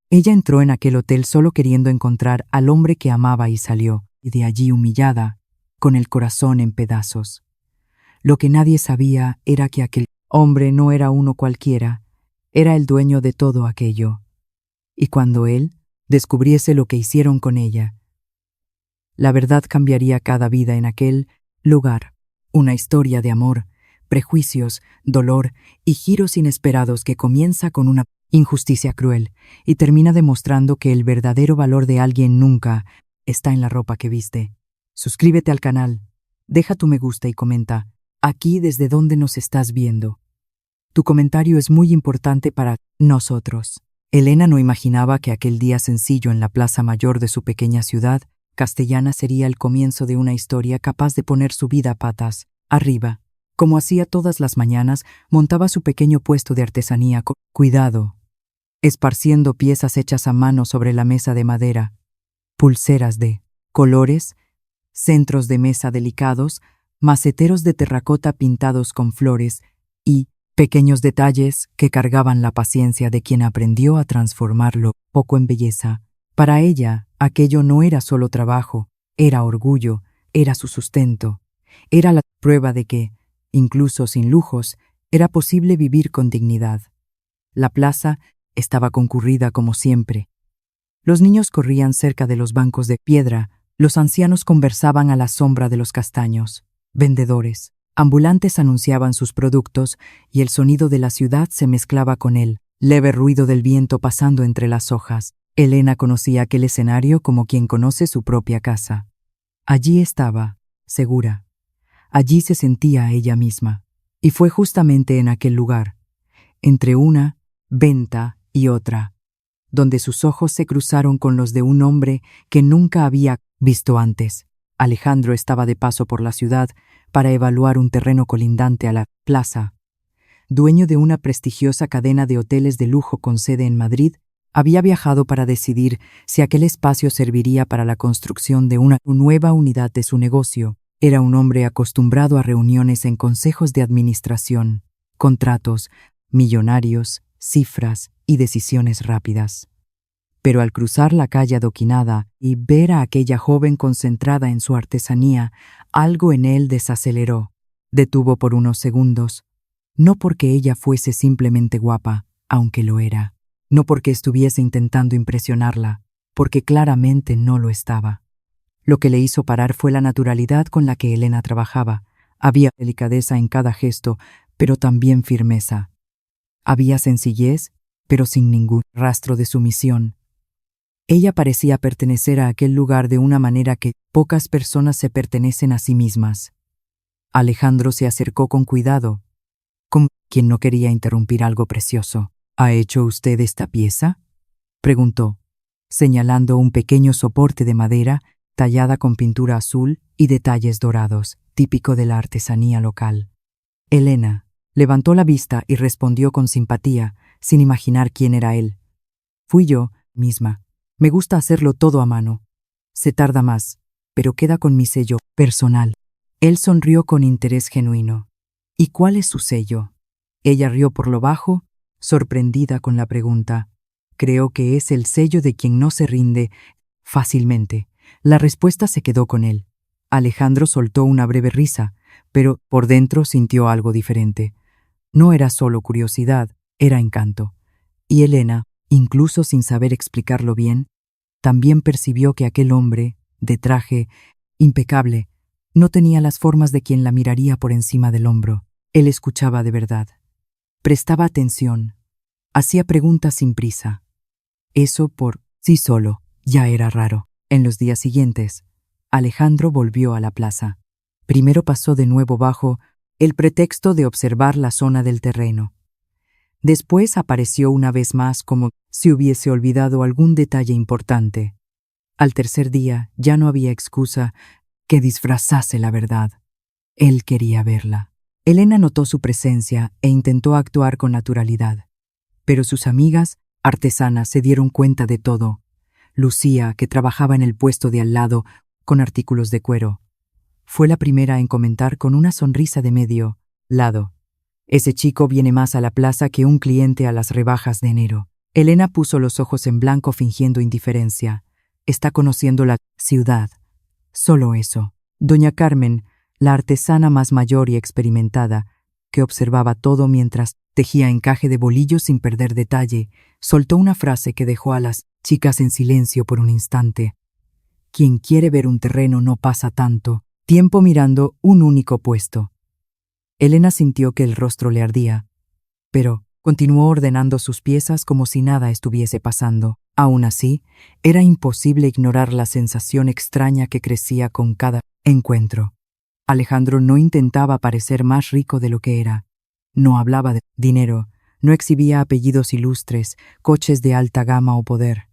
Ella entró en aquel hotel solo queriendo encontrar al hombre que amaba y salió, y de allí humillada, con el corazón en pedazos. Lo que nadie sabía era que aquel hombre no era uno cualquiera, era el dueño de todo aquello. Y cuando él descubriese lo que hicieron con ella, la verdad cambiaría cada vida en aquel lugar. Una historia de amor, prejuicios, dolor y giros inesperados que comienza con una injusticia cruel y termina demostrando que el verdadero valor de alguien nunca está en la ropa que viste. Suscríbete al canal, deja tu me gusta y comenta aquí desde donde nos estás viendo. Tu comentario es muy importante para nosotros. Elena no imaginaba que aquel día sencillo en la plaza mayor de su pequeña ciudad castellana sería el comienzo de una historia capaz de poner su vida patas arriba. Como hacía todas las mañanas, montaba su pequeño puesto de artesanía con cuidado, esparciendo piezas hechas a mano sobre la mesa de madera, pulseras de colores, centros de mesa delicados, maceteros de terracota pintados con flores y pequeños detalles que cargaban la paciencia de quien aprendió a transformarlo poco en belleza. Para ella, aquello no era solo trabajo, era orgullo, era su sustento, era la prueba de que, incluso sin lujos, era posible vivir con dignidad. La plaza estaba concurrida como siempre. Los niños corrían cerca de los bancos de piedra, los ancianos conversaban a la sombra de los castaños, vendedores, ambulantes anunciaban sus productos y el sonido de la ciudad se mezclaba con el leve ruido del viento pasando entre las hojas. Elena conocía aquel escenario como quien conoce su propia casa. Allí estaba, segura. Allí se sentía ella misma. Y fue justamente en aquel lugar, entre una venta y otra, donde sus ojos se cruzaron con los de un hombre que nunca había visto antes. Alejandro estaba de paso por la ciudad para evaluar un terreno colindante a la plaza. Dueño de una prestigiosa cadena de hoteles de lujo con sede en Madrid, había viajado para decidir si aquel espacio serviría para la construcción de una nueva unidad de su negocio. Era un hombre acostumbrado a reuniones en consejos de administración, contratos, millonarios, cifras y decisiones rápidas. Pero al cruzar la calle adoquinada y ver a aquella joven concentrada en su artesanía, algo en él desaceleró. Detuvo por unos segundos, no porque ella fuese simplemente guapa, aunque lo era. No porque estuviese intentando impresionarla, porque claramente no lo estaba. Lo que le hizo parar fue la naturalidad con la que Elena trabajaba. Había delicadeza en cada gesto, pero también firmeza. Había sencillez, pero sin ningún rastro de sumisión. Ella parecía pertenecer a aquel lugar de una manera que pocas personas se pertenecen a sí mismas. Alejandro se acercó con cuidado, como quien no quería interrumpir algo precioso. ¿Ha hecho usted esta pieza?, preguntó, señalando un pequeño soporte de madera tallada con pintura azul y detalles dorados, típico de la artesanía local. Elena levantó la vista y respondió con simpatía, sin imaginar quién era él. Fui yo misma. Me gusta hacerlo todo a mano. Se tarda más, pero queda con mi sello personal. Él sonrió con interés genuino. ¿Y cuál es su sello? Ella rió por lo bajo, sorprendida con la pregunta. Creo que es el sello de quien no se rinde fácilmente. La respuesta se quedó con él. Alejandro soltó una breve risa, pero por dentro sintió algo diferente. No era solo curiosidad, era encanto. Y Elena, incluso sin saber explicarlo bien, también percibió que aquel hombre, de traje impecable, no tenía las formas de quien la miraría por encima del hombro. Él escuchaba de verdad. Prestaba atención. Hacía preguntas sin prisa. Eso por sí solo ya era raro. En los días siguientes, Alejandro volvió a la plaza. Primero pasó de nuevo bajo el pretexto de observar la zona del terreno. Después apareció una vez más como si hubiese olvidado algún detalle importante. Al tercer día ya no había excusa que disfrazase la verdad. Él quería verla. Elena notó su presencia e intentó actuar con naturalidad. Pero sus amigas, artesanas, se dieron cuenta de todo. Lucía, que trabajaba en el puesto de al lado con artículos de cuero, fue la primera en comentar con una sonrisa de medio lado. Ese chico viene más a la plaza que un cliente a las rebajas de enero. Elena puso los ojos en blanco fingiendo indiferencia. Está conociendo la ciudad. Solo eso. Doña Carmen, la artesana más mayor y experimentada, que observaba todo mientras tejía encaje de bolillos sin perder detalle, soltó una frase que dejó a las chicas en silencio por un instante. Quien quiere ver un terreno no pasa tanto tiempo mirando un único puesto. Elena sintió que el rostro le ardía, pero continuó ordenando sus piezas como si nada estuviese pasando. Aún así, era imposible ignorar la sensación extraña que crecía con cada encuentro. Alejandro no intentaba parecer más rico de lo que era. No hablaba de dinero, no exhibía apellidos ilustres, coches de alta gama o poder.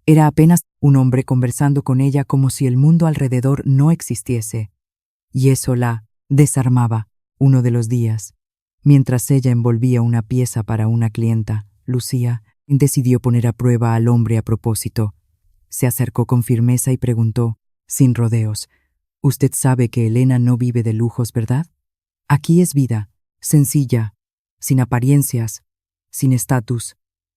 Era apenas un hombre conversando con ella como si el mundo alrededor no existiese. Y eso la desarmaba. Uno de los días, mientras ella envolvía una pieza para una clienta, Lucía decidió poner a prueba al hombre a propósito. Se acercó con firmeza y preguntó, sin rodeos: «Usted sabe que Elena no vive de lujos, ¿verdad? Aquí es vida, sencilla, sin apariencias, sin estatus,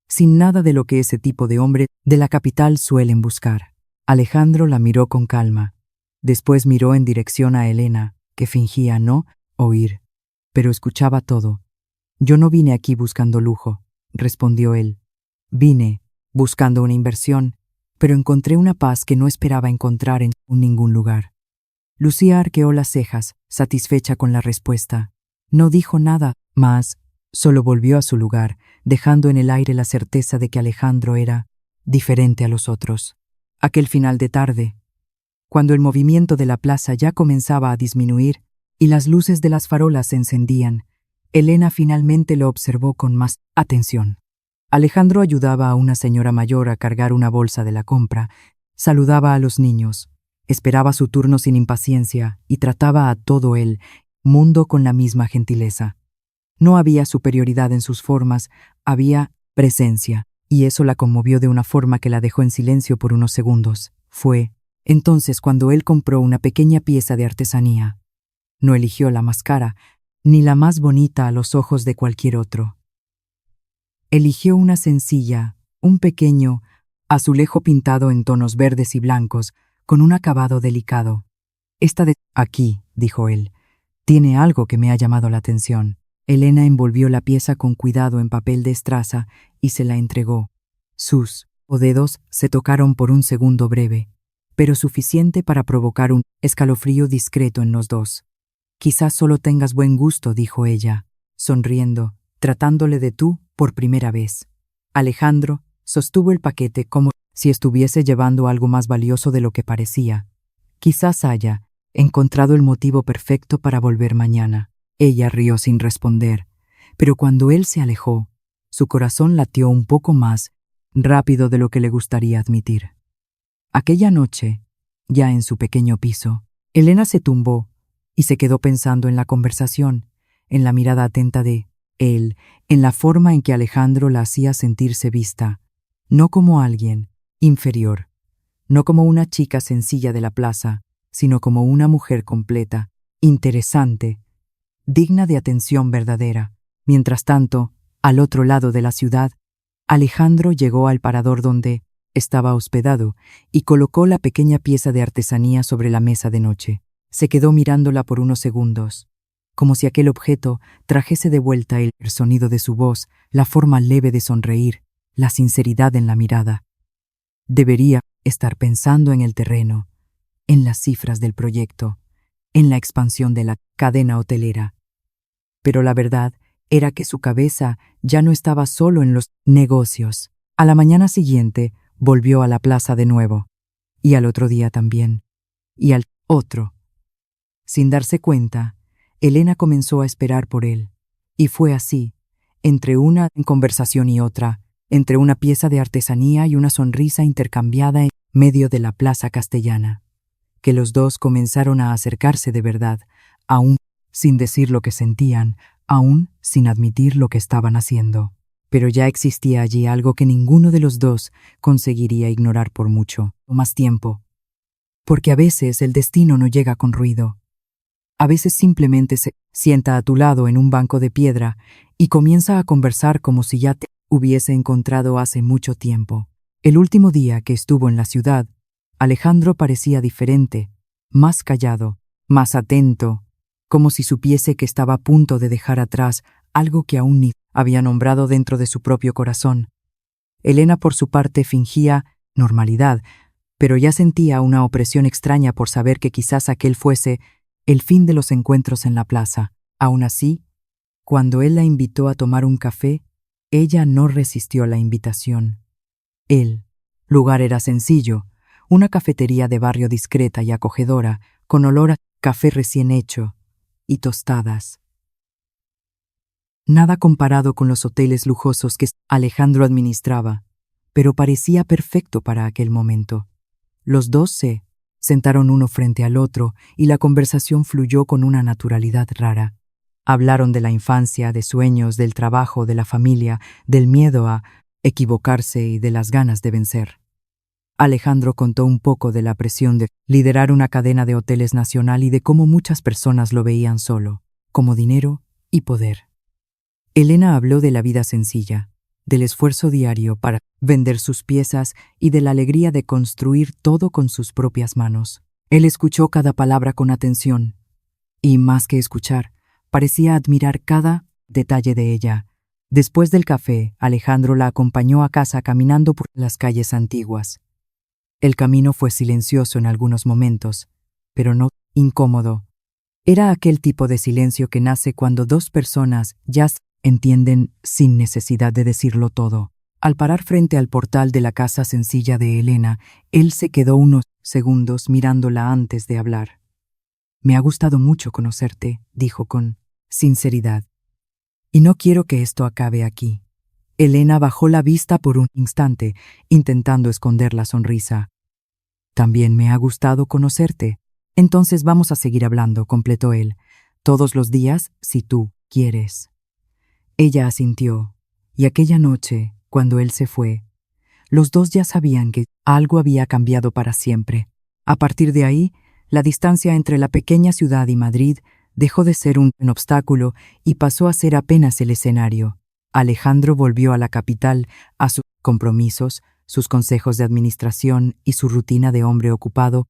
sin nada de lo que ese tipo de hombre de la capital suelen buscar». Alejandro la miró con calma. Después miró en dirección a Elena, que fingía no oír, pero escuchaba todo. «Yo no vine aquí buscando lujo», respondió él. «Vine buscando una inversión, pero encontré una paz que no esperaba encontrar en ningún lugar». Lucía arqueó las cejas, satisfecha con la respuesta. No dijo nada más, solo volvió a su lugar, dejando en el aire la certeza de que Alejandro era diferente a los otros. Aquel final de tarde, cuando el movimiento de la plaza ya comenzaba a disminuir y las luces de las farolas se encendían, Elena finalmente lo observó con más atención. Alejandro ayudaba a una señora mayor a cargar una bolsa de la compra, saludaba a los niños, esperaba su turno sin impaciencia y trataba a todo el mundo con la misma gentileza. No había superioridad en sus formas, había presencia, y eso la conmovió de una forma que la dejó en silencio por unos segundos. Fue entonces cuando él compró una pequeña pieza de artesanía. No eligió la más cara, ni la más bonita a los ojos de cualquier otro. Eligió una sencilla, un pequeño azulejo pintado en tonos verdes y blancos, con un acabado delicado. «Esta de aquí», dijo él, «tiene algo que me ha llamado la atención». Elena envolvió la pieza con cuidado en papel de estraza y se la entregó. Sus dedos se tocaron por un segundo breve, pero suficiente para provocar un escalofrío discreto en los dos. «Quizás solo tengas buen gusto», dijo ella, sonriendo, tratándole de tú por primera vez. Alejandro sostuvo el paquete como si estuviese llevando algo más valioso de lo que parecía. «Quizás haya encontrado el motivo perfecto para volver mañana». Ella rió sin responder, pero cuando él se alejó, su corazón latió un poco más rápido de lo que le gustaría admitir. Aquella noche, ya en su pequeño piso, Elena se tumbó y se quedó pensando en la conversación, en la mirada atenta de él, en la forma en que Alejandro la hacía sentirse vista, no como alguien inferior, no como una chica sencilla de la plaza, sino como una mujer completa, interesante, digna de atención verdadera. Mientras tanto, al otro lado de la ciudad, Alejandro llegó al parador donde estaba hospedado y colocó la pequeña pieza de artesanía sobre la mesa de noche. Se quedó mirándola por unos segundos, como si aquel objeto trajese de vuelta el sonido de su voz, la forma leve de sonreír, la sinceridad en la mirada. Debería estar pensando en el terreno, en las cifras del proyecto, en la expansión de la cadena hotelera. Pero la verdad era que su cabeza ya no estaba solo en los negocios. A la mañana siguiente volvió a la plaza de nuevo, y al otro día también, y al otro. Sin darse cuenta, Elena comenzó a esperar por él, y fue así, entre una conversación y otra, entre una pieza de artesanía y una sonrisa intercambiada en medio de la plaza castellana, que los dos comenzaron a acercarse de verdad, aún sin decir lo que sentían, aún sin admitir lo que estaban haciendo. Pero ya existía allí algo que ninguno de los dos conseguiría ignorar por mucho o más tiempo. Porque a veces el destino no llega con ruido. A veces simplemente se sienta a tu lado en un banco de piedra y comienza a conversar como si ya te hubiese encontrado hace mucho tiempo. El último día que estuvo en la ciudad, Alejandro parecía diferente, más callado, más atento, como si supiese que estaba a punto de dejar atrás algo que aún ni había nombrado dentro de su propio corazón. Elena, por su parte, fingía normalidad, pero ya sentía una opresión extraña por saber que quizás aquel fuese el fin de los encuentros en la plaza. Aún así, cuando él la invitó a tomar un café, ella no resistió la invitación. El lugar era sencillo, una cafetería de barrio discreta y acogedora, con olor a café recién hecho y tostadas. Nada comparado con los hoteles lujosos que Alejandro administraba, pero parecía perfecto para aquel momento. Los dos se sentaron uno frente al otro y la conversación fluyó con una naturalidad rara. Hablaron de la infancia, de sueños, del trabajo, de la familia, del miedo a equivocarse y de las ganas de vencer. Alejandro contó un poco de la presión de liderar una cadena de hoteles nacional y de cómo muchas personas lo veían solo, como dinero y poder. Elena habló de la vida sencilla, del esfuerzo diario para vender sus piezas y de la alegría de construir todo con sus propias manos. Él escuchó cada palabra con atención, y más que escuchar, parecía admirar cada detalle de ella. Después del café, Alejandro la acompañó a casa caminando por las calles antiguas. El camino fue silencioso en algunos momentos, pero no incómodo. Era aquel tipo de silencio que nace cuando dos personas ya entienden sin necesidad de decirlo todo. Al parar frente al portal de la casa sencilla de Elena, él se quedó unos segundos mirándola antes de hablar. «Me ha gustado mucho conocerte», dijo con sinceridad. «Y no quiero que esto acabe aquí». Elena bajó la vista por un instante, intentando esconder la sonrisa. «También me ha gustado conocerte. Entonces vamos a seguir hablando», completó él. «Todos los días, si tú quieres». Ella asintió, y aquella noche, cuando él se fue, los dos ya sabían que algo había cambiado para siempre. A partir de ahí, la distancia entre la pequeña ciudad y Madrid dejó de ser un obstáculo y pasó a ser apenas el escenario. Alejandro volvió a la capital, a sus compromisos, sus consejos de administración y su rutina de hombre ocupado,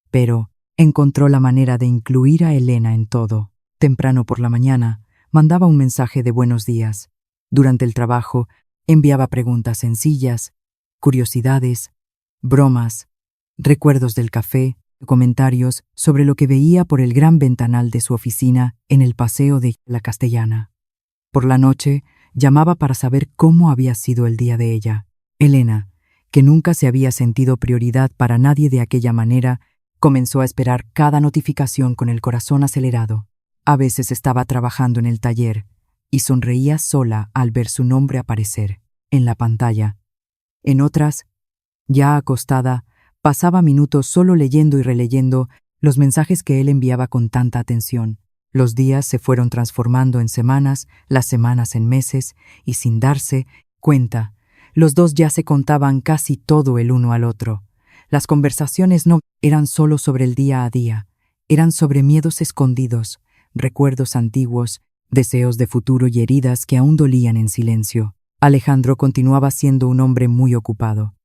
pero encontró la manera de incluir a Elena en todo. Temprano por la mañana, mandaba un mensaje de buenos días. Durante el trabajo, enviaba preguntas sencillas, curiosidades, bromas, recuerdos del café, comentarios sobre lo que veía por el gran ventanal de su oficina en el paseo de la Castellana. Por la noche, llamaba para saber cómo había sido el día de ella. Elena, que nunca se había sentido prioridad para nadie de aquella manera, comenzó a esperar cada notificación con el corazón acelerado. A veces estaba trabajando en el taller y sonreía sola al ver su nombre aparecer en la pantalla. En otras, ya acostada, pasaba minutos solo leyendo y releyendo los mensajes que él enviaba con tanta atención. Los días se fueron transformando en semanas, las semanas en meses, y sin darse cuenta, los dos ya se contaban casi todo el uno al otro. Las conversaciones no eran solo sobre el día a día, eran sobre miedos escondidos, recuerdos antiguos, deseos de futuro y heridas que aún dolían en silencio. Alejandro continuaba siendo un hombre muy ocupado.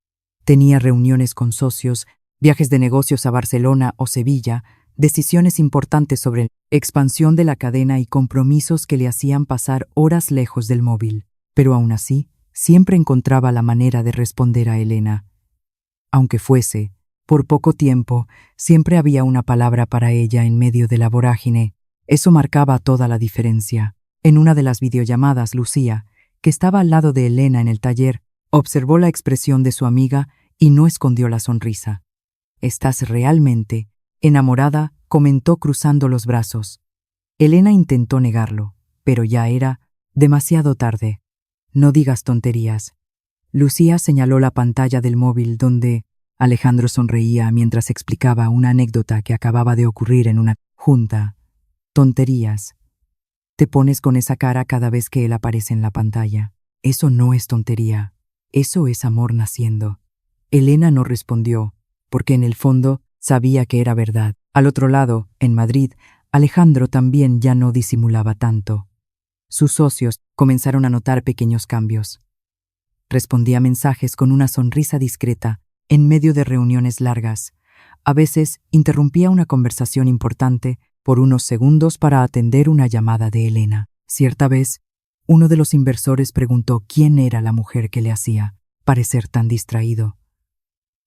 Tenía reuniones con socios, viajes de negocios a Barcelona o Sevilla, decisiones importantes sobre la expansión de la cadena y compromisos que le hacían pasar horas lejos del móvil. Pero aún así, siempre encontraba la manera de responder a Elena. Aunque fuese por poco tiempo, siempre había una palabra para ella en medio de la vorágine. Eso marcaba toda la diferencia. En una de las videollamadas, Lucía, que estaba al lado de Elena en el taller, observó la expresión de su amiga y no escondió la sonrisa. «¿Estás realmente enamorada?», comentó cruzando los brazos. Elena intentó negarlo, pero ya era demasiado tarde. «No digas tonterías». Lucía señaló la pantalla del móvil donde Alejandro sonreía mientras explicaba una anécdota que acababa de ocurrir en una junta. «Tonterías. Te pones con esa cara cada vez que él aparece en la pantalla. Eso no es tontería. Eso es amor naciendo». Elena no respondió, porque en el fondo sabía que era verdad. Al otro lado, en Madrid, Alejandro también ya no disimulaba tanto. Sus socios comenzaron a notar pequeños cambios. respondía mensajes con una sonrisa discreta en medio de reuniones largas. A veces interrumpía una conversación importante por unos segundos para atender una llamada de Elena. Cierta vez, uno de los inversores preguntó quién era la mujer que le hacía parecer tan distraído.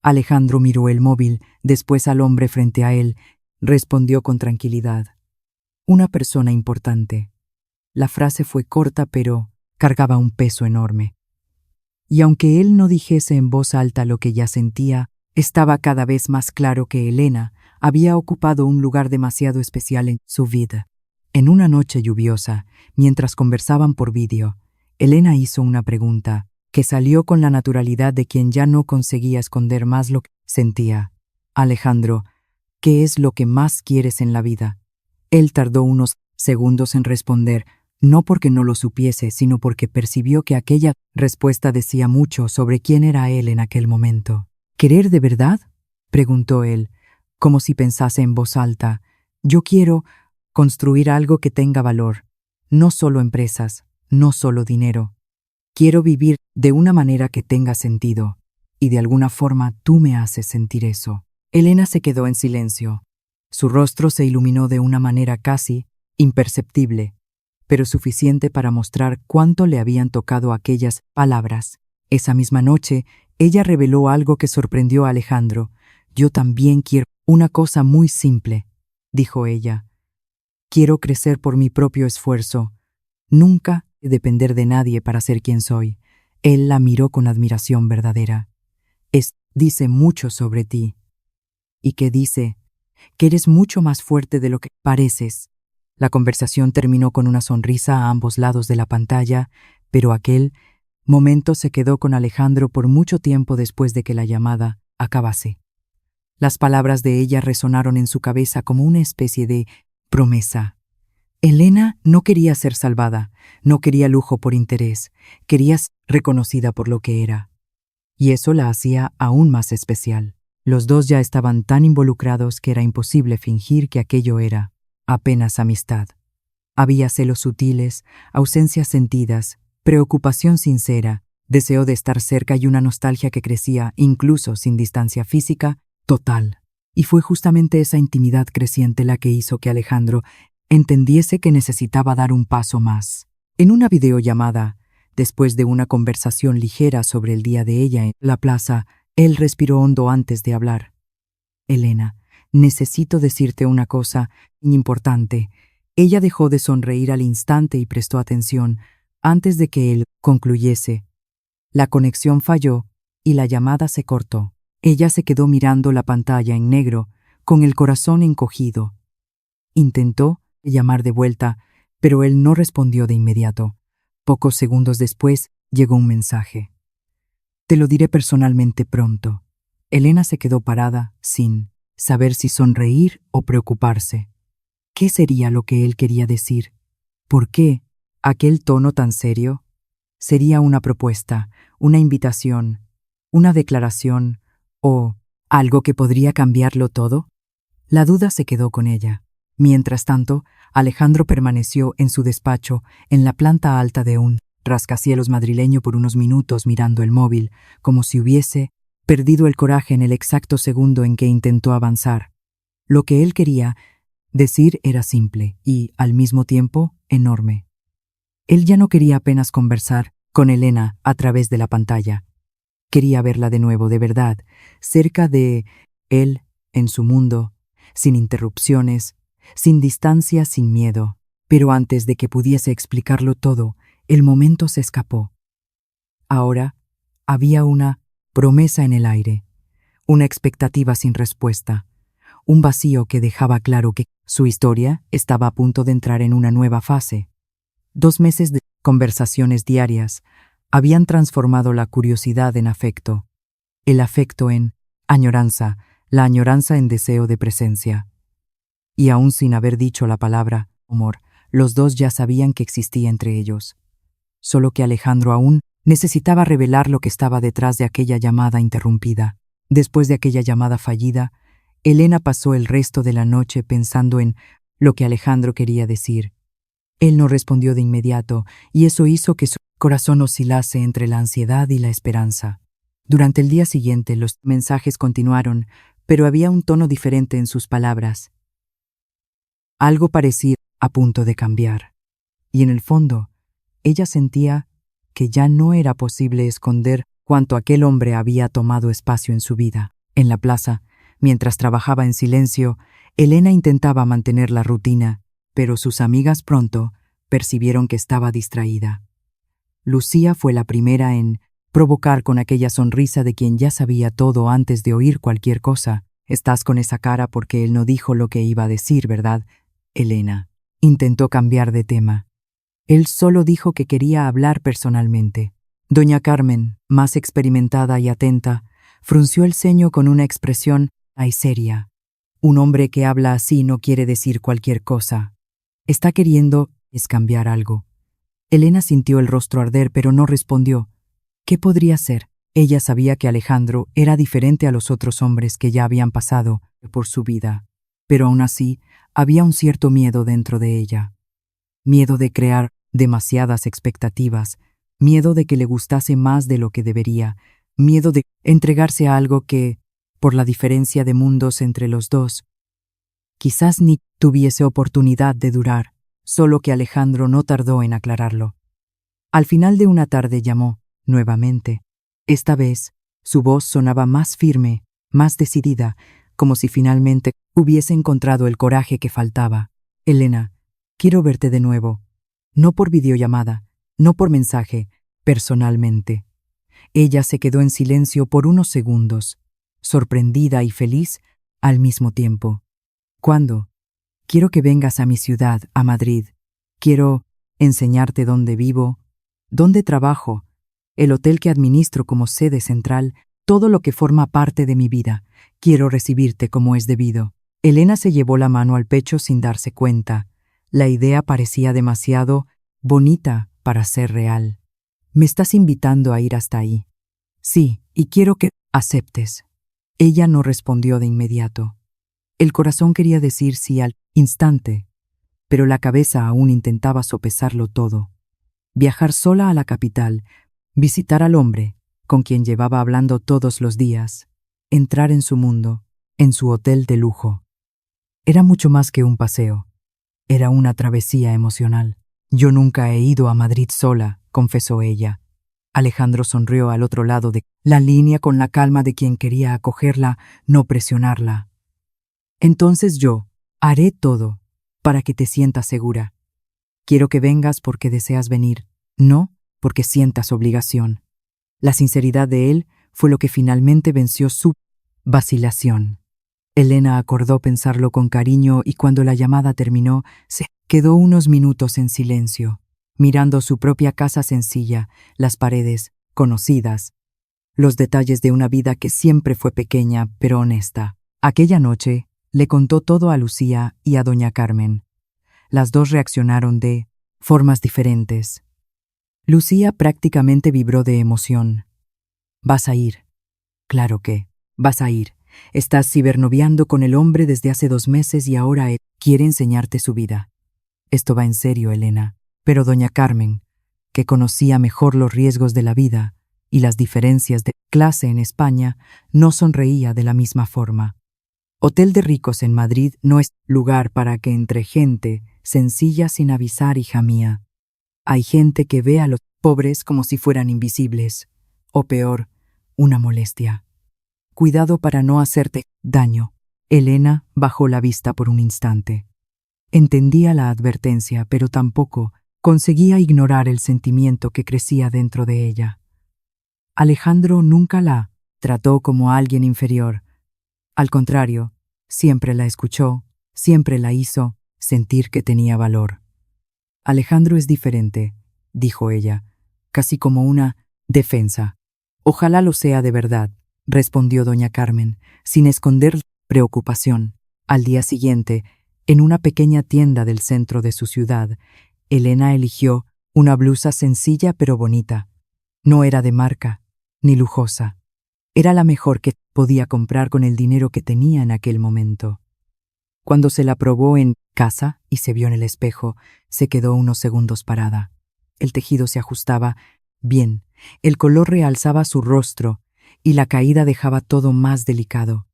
Alejandro miró el móvil, después al hombre frente a él, respondió con tranquilidad. Una persona importante. La frase fue corta, pero cargaba un peso enorme. Y aunque él no dijese en voz alta lo que ya sentía, estaba cada vez más claro que Elena había ocupado un lugar demasiado especial en su vida. En una noche lluviosa, mientras conversaban por vídeo, Elena hizo una pregunta que salió con la naturalidad de quien ya no conseguía esconder más lo que sentía. Alejandro, ¿qué es lo que más quieres en la vida? Él tardó unos segundos en responder, no porque no lo supiese, sino porque percibió que aquella respuesta decía mucho sobre quién era él en aquel momento. ¿Querer de verdad?, preguntó él, como si pensase en voz alta. Yo quiero construir algo que tenga valor, no solo empresas, no solo dinero. Quiero vivir de una manera que tenga sentido, y de alguna forma tú me haces sentir eso. Elena se quedó en silencio. Su rostro se iluminó de una manera casi imperceptible, pero suficiente para mostrar cuánto le habían tocado aquellas palabras. Esa misma noche, ella reveló algo que sorprendió a Alejandro. Yo también quiero una cosa muy simple, dijo ella. Quiero crecer por mi propio esfuerzo. Nunca depender de nadie para ser quien soy. Él la miró con admiración verdadera. Dice mucho sobre ti. ¿Y qué dice? Que eres mucho más fuerte de lo que pareces. La conversación terminó con una sonrisa a ambos lados de la pantalla, pero aquel momento se quedó con Alejandro por mucho tiempo después de que la llamada acabase. Las palabras de ella resonaron en su cabeza como una especie de promesa. Elena no quería ser salvada, no quería lujo por interés, quería ser reconocida por lo que era. Y eso la hacía aún más especial. Los dos ya estaban tan involucrados que era imposible fingir que aquello era apenas amistad. Había celos sutiles, ausencias sentidas, preocupación sincera, deseo de estar cerca y una nostalgia que crecía, incluso sin distancia física, total. Y fue justamente esa intimidad creciente la que hizo que Alejandro entendiese que necesitaba dar un paso más. En una videollamada, después de una conversación ligera sobre el día de ella en la plaza, él respiró hondo antes de hablar. Elena, necesito decirte una cosa importante. Ella dejó de sonreír al instante y prestó atención antes de que él concluyese. La conexión falló y la llamada se cortó. Ella se quedó mirando la pantalla en negro, con el corazón encogido. Intentó llamar de vuelta, pero él no respondió de inmediato. Pocos segundos después llegó un mensaje. Te lo diré personalmente pronto. Elena se quedó parada, sin saber si sonreír o preocuparse. ¿Qué sería lo que él quería decir? ¿Por qué aquel tono tan serio? ¿Sería una propuesta, una invitación, una declaración o algo que podría cambiarlo todo? La duda se quedó con ella. Mientras tanto, Alejandro permaneció en su despacho, en la planta alta de un rascacielos madrileño por unos minutos mirando el móvil, como si hubiese perdido el coraje en el exacto segundo en que intentó avanzar. Lo que él quería decir era simple y, al mismo tiempo, enorme. Él ya no quería apenas conversar con Elena a través de la pantalla. Quería verla de nuevo, de verdad, cerca de él, en su mundo, sin interrupciones, sin distancia, sin miedo. Pero antes de que pudiese explicarlo todo, el momento se escapó. Ahora había una promesa en el aire, una expectativa sin respuesta, un vacío que dejaba claro que su historia estaba a punto de entrar en una nueva fase. 2 meses de conversaciones diarias habían transformado la curiosidad en afecto, el afecto en añoranza, la añoranza en deseo de presencia. Y aún sin haber dicho la palabra amor, los dos ya sabían que existía entre ellos. Solo que Alejandro aún necesitaba revelar lo que estaba detrás de aquella llamada interrumpida. Después de aquella llamada fallida, Elena pasó el resto de la noche pensando en lo que Alejandro quería decir. Él no respondió de inmediato, y eso hizo que su corazón oscilase entre la ansiedad y la esperanza. Durante el día siguiente los mensajes continuaron, pero había un tono diferente en sus palabras. Algo parecía a punto de cambiar, y en el fondo, ella sentía que ya no era posible esconder cuánto aquel hombre había tomado espacio en su vida. En la plaza, mientras trabajaba en silencio, Elena intentaba mantener la rutina, pero sus amigas pronto percibieron que estaba distraída. Lucía fue la primera en provocar con aquella sonrisa de quien ya sabía todo antes de oír cualquier cosa. Estás con esa cara porque él no dijo lo que iba a decir, ¿verdad, Elena? Intentó cambiar de tema. Él solo dijo que quería hablar personalmente. Doña Carmen, más experimentada y atenta, frunció el ceño con una expresión seria. Un hombre que habla así no quiere decir cualquier cosa. Está queriendo cambiar algo. Elena sintió el rostro arder, pero no respondió. ¿Qué podría ser? Ella sabía que Alejandro era diferente a los otros hombres que ya habían pasado por su vida, pero aún así había un cierto miedo dentro de ella. Miedo de crear demasiadas expectativas, miedo de que le gustase más de lo que debería, miedo de entregarse a algo que, por la diferencia de mundos entre los dos, quizás ni tuviese oportunidad de durar, solo que Alejandro no tardó en aclararlo. Al final de una tarde llamó, nuevamente. Esta vez, su voz sonaba más firme, más decidida, como si finalmente hubiese encontrado el coraje que faltaba. Elena, quiero verte de nuevo. No por videollamada, no por mensaje, personalmente. Ella se quedó en silencio por unos segundos, sorprendida y feliz al mismo tiempo. ¿Cuándo? Quiero que vengas a mi ciudad, a Madrid. Quiero enseñarte dónde vivo, dónde trabajo, el hotel que administro como sede central, todo lo que forma parte de mi vida. Quiero recibirte como es debido. Elena se llevó la mano al pecho sin darse cuenta. La idea parecía demasiado bonita para ser real. ¿Me estás invitando a ir hasta ahí? Sí, y quiero que aceptes. Ella no respondió de inmediato. El corazón quería decir sí al instante, pero la cabeza aún intentaba sopesarlo todo. Viajar sola a la capital, visitar al hombre con quien llevaba hablando todos los días, entrar en su mundo, en su hotel de lujo. Era mucho más que un paseo. Era una travesía emocional. Yo nunca he ido a Madrid sola, confesó ella. Alejandro sonrió al otro lado de la línea con la calma de quien quería acogerla, no presionarla. Entonces yo haré todo para que te sientas segura. Quiero que vengas porque deseas venir, no porque sientas obligación. La sinceridad de él fue lo que finalmente venció su vacilación. Elena acordó pensarlo con cariño y cuando la llamada terminó, se quedó unos minutos en silencio, mirando su propia casa sencilla, las paredes, conocidas, los detalles de una vida que siempre fue pequeña pero honesta. Aquella noche le contó todo a Lucía y a doña Carmen. Las dos reaccionaron de formas diferentes. Lucía prácticamente vibró de emoción. «Vas a ir». «Claro que, vas a ir. Estás cibernoviando con el hombre desde hace 2 meses y ahora él quiere enseñarte su vida». «Esto va en serio, Elena». Pero doña Carmen, que conocía mejor los riesgos de la vida y las diferencias de clase en España, no sonreía de la misma forma. Hotel de ricos en Madrid no es lugar para que entre gente sencilla sin avisar, hija mía. Hay gente que ve a los pobres como si fueran invisibles, o peor, una molestia. Cuidado para no hacerte daño. Elena bajó la vista por un instante. Entendía la advertencia, pero tampoco conseguía ignorar el sentimiento que crecía dentro de ella. Alejandro nunca la trató como a alguien inferior. Al contrario, siempre la escuchó, siempre la hizo sentir que tenía valor. Alejandro es diferente, dijo ella, casi como una defensa. Ojalá lo sea de verdad, respondió doña Carmen, sin esconder preocupación. Al día siguiente, en una pequeña tienda del centro de su ciudad, Elena eligió una blusa sencilla pero bonita. No era de marca, ni lujosa. Era la mejor que podía comprar con el dinero que tenía en aquel momento. Cuando se la probó en casa y se vio en el espejo, se quedó unos segundos parada. El tejido se ajustaba bien, el color realzaba su rostro y la caída dejaba todo más delicado.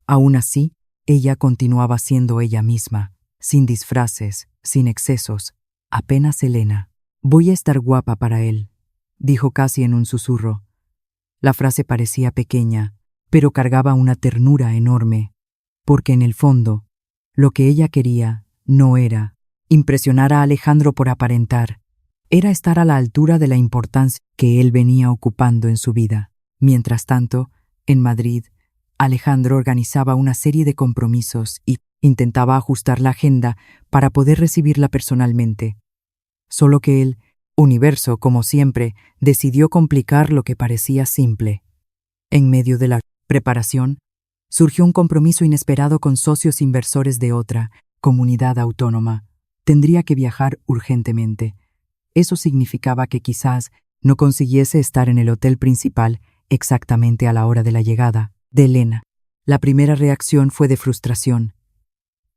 Aún así, ella continuaba siendo ella misma, sin disfraces, sin excesos, apenas Elena. «Voy a estar guapa para él», dijo casi en un susurro. La frase parecía pequeña, pero cargaba una ternura enorme, porque en el fondo, lo que ella quería no era impresionar a Alejandro por aparentar, era estar a la altura de la importancia que él venía ocupando en su vida. Mientras tanto, en Madrid, Alejandro organizaba una serie de compromisos y intentaba ajustar la agenda para poder recibirla personalmente. Solo que el universo, como siempre, decidió complicar lo que parecía simple. En medio de la preparación, surgió un compromiso inesperado con socios inversores de otra comunidad autónoma. Tendría que viajar urgentemente. Eso significaba que quizás no consiguiese estar en el hotel principal exactamente a la hora de la llegada de Elena. La primera reacción fue de frustración.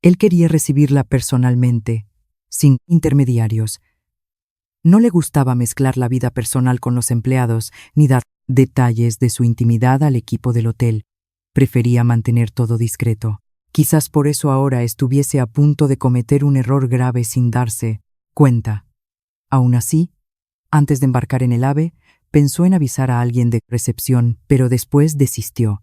Él quería recibirla personalmente, sin intermediarios. No le gustaba mezclar la vida personal con los empleados, ni dar detalles de su intimidad al equipo del hotel. Prefería mantener todo discreto. Quizás por eso ahora estuviese a punto de cometer un error grave sin darse cuenta. Aún así, antes de embarcar en el AVE, pensó en avisar a alguien de recepción, pero después desistió.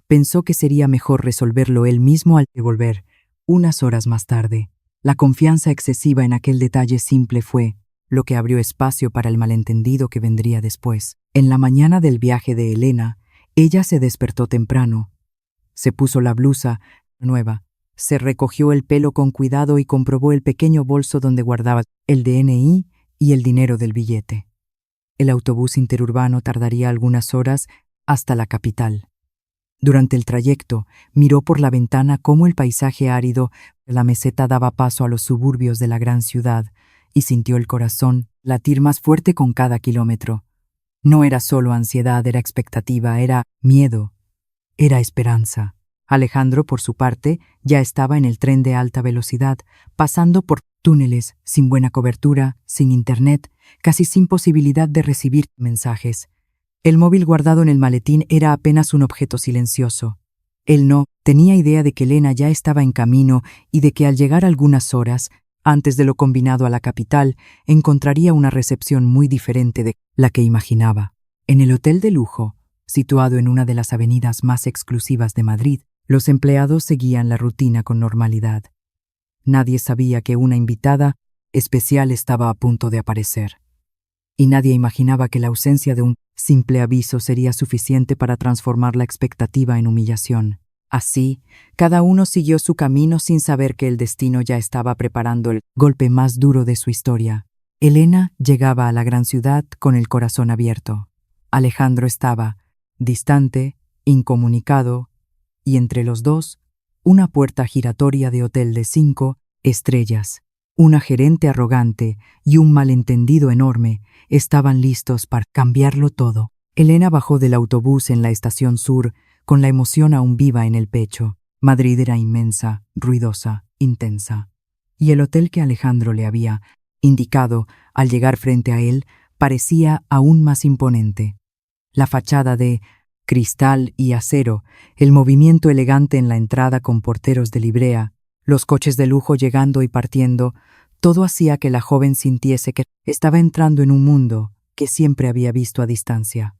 Pensó que sería mejor resolverlo él mismo al devolver, unas horas más tarde. La confianza excesiva en aquel detalle simple fue lo que abrió espacio para el malentendido que vendría después. En la mañana del viaje de Elena, ella se despertó temprano. Se puso la blusa nueva, se recogió el pelo con cuidado y comprobó el pequeño bolso donde guardaba el DNI y el dinero del billete. El autobús interurbano tardaría algunas horas hasta la capital. Durante el trayecto, miró por la ventana cómo el paisaje árido de la meseta daba paso a los suburbios de la gran ciudad y sintió el corazón latir más fuerte con cada kilómetro. No era solo ansiedad, era expectativa, era miedo, era esperanza. Alejandro, por su parte, ya estaba en el tren de alta velocidad, pasando por túneles, sin buena cobertura, sin internet, casi sin posibilidad de recibir mensajes. El móvil guardado en el maletín era apenas un objeto silencioso. Él no tenía idea de que Elena ya estaba en camino y de que al llegar algunas horas, antes de lo combinado a la capital, encontraría una recepción muy diferente de la que imaginaba. En el hotel de lujo, situado en una de las avenidas más exclusivas de Madrid, los empleados seguían la rutina con normalidad. Nadie sabía que una invitada especial estaba a punto de aparecer. Y nadie imaginaba que la ausencia de un simple aviso sería suficiente para transformar la expectativa en humillación. Así, cada uno siguió su camino sin saber que el destino ya estaba preparando el golpe más duro de su historia. Elena llegaba a la gran ciudad con el corazón abierto. Alejandro estaba distante, incomunicado, y entre los dos, una puerta giratoria de hotel de 5 estrellas, una gerente arrogante y un malentendido enorme estaban listos para cambiarlo todo. Elena bajó del autobús en la estación sur con la emoción aún viva en el pecho. Madrid era inmensa, ruidosa, intensa. Y el hotel que Alejandro le había indicado al llegar frente a él parecía aún más imponente. La fachada de cristal y acero, el movimiento elegante en la entrada con porteros de librea, los coches de lujo llegando y partiendo, todo hacía que la joven sintiese que estaba entrando en un mundo que siempre había visto a distancia.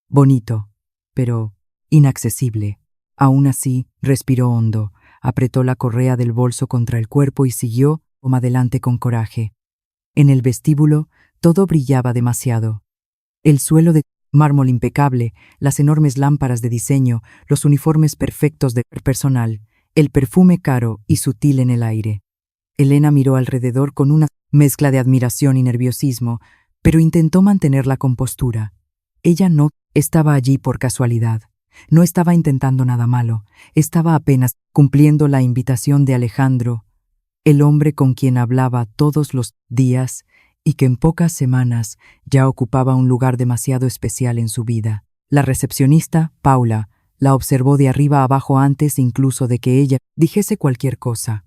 Bonito, pero inaccesible. Aún así, respiró hondo, apretó la correa del bolso contra el cuerpo y siguió adelante con coraje. En el vestíbulo, todo brillaba demasiado. El suelo de mármol impecable, las enormes lámparas de diseño, los uniformes perfectos de personal, el perfume caro y sutil en el aire. Elena miró alrededor con una mezcla de admiración y nerviosismo, pero intentó mantener la compostura. Ella no estaba allí por casualidad. No estaba intentando nada malo. Estaba apenas cumpliendo la invitación de Alejandro, el hombre con quien hablaba todos los días y que en pocas semanas ya ocupaba un lugar demasiado especial en su vida. La recepcionista, Paula, la observó de arriba abajo antes incluso de que ella dijese cualquier cosa.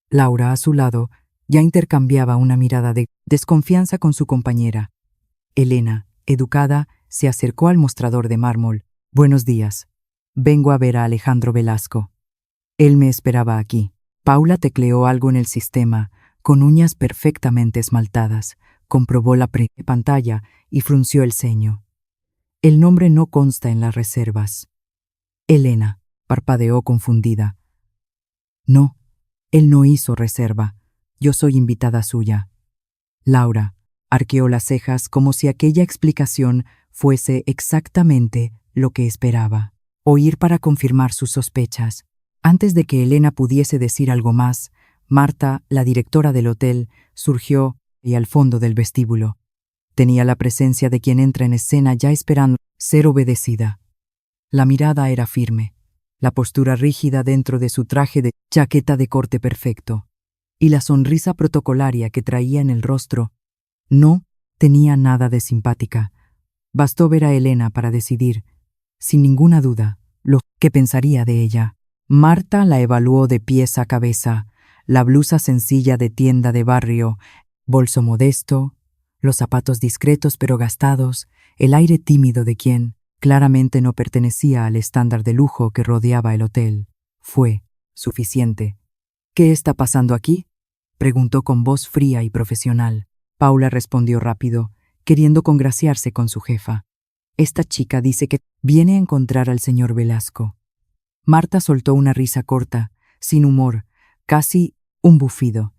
Laura, a su lado, Ya intercambiaba una mirada de desconfianza con su compañera. Elena, educada, se acercó al mostrador de mármol. Buenos días. Vengo a ver a Alejandro Velasco. Él me esperaba aquí. Paula tecleó algo en el sistema, con uñas perfectamente esmaltadas. Comprobó la pantalla y frunció el ceño. El nombre no consta en las reservas. Elena, parpadeó confundida. No, él no hizo reserva. Yo soy invitada suya. Laura arqueó las cejas como si aquella explicación fuese exactamente lo que esperaba. Oír para confirmar sus sospechas. Antes de que Elena pudiese decir algo más, Marta, la directora del hotel, surgió y al fondo del vestíbulo. Tenía la presencia de quien entra en escena ya esperando ser obedecida. La mirada era firme, la postura rígida dentro de su traje de chaqueta de corte perfecto, y la sonrisa protocolaria que traía en el rostro no tenía nada de simpática. Bastó ver a Elena para decidir, sin ninguna duda, lo que pensaría de ella. Marta la evaluó de pies a cabeza, la blusa sencilla de tienda de barrio, bolso modesto, los zapatos discretos pero gastados, el aire tímido de quien claramente no pertenecía al estándar de lujo que rodeaba el hotel. Fue suficiente. ¿Qué está pasando aquí?, preguntó con voz fría y profesional. Paula respondió rápido, queriendo congraciarse con su jefa. Esta chica dice que viene a encontrar al señor Velasco. Marta soltó una risa corta, sin humor, casi un bufido.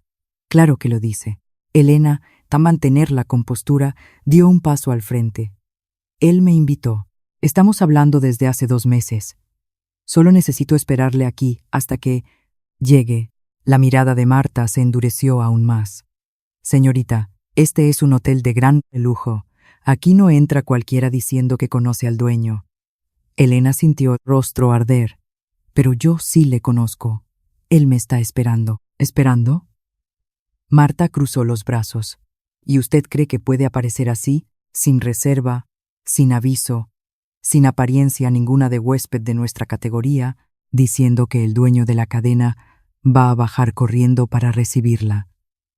Claro que lo dice. Elena, tan mantener la compostura, dio un paso al frente. Él me invitó. Estamos hablando desde hace 2 meses. Solo necesito esperarle aquí hasta que llegue. La mirada de Marta se endureció aún más. Señorita, este es un hotel de gran lujo. Aquí no entra cualquiera diciendo que conoce al dueño. Elena sintió el rostro arder. Pero yo sí le conozco. Él me está esperando. ¿Esperando? Marta cruzó los brazos. ¿Y usted cree que puede aparecer así, sin reserva, sin aviso, sin apariencia ninguna de huésped de nuestra categoría, diciendo que el dueño de la cadena va a bajar corriendo para recibirla?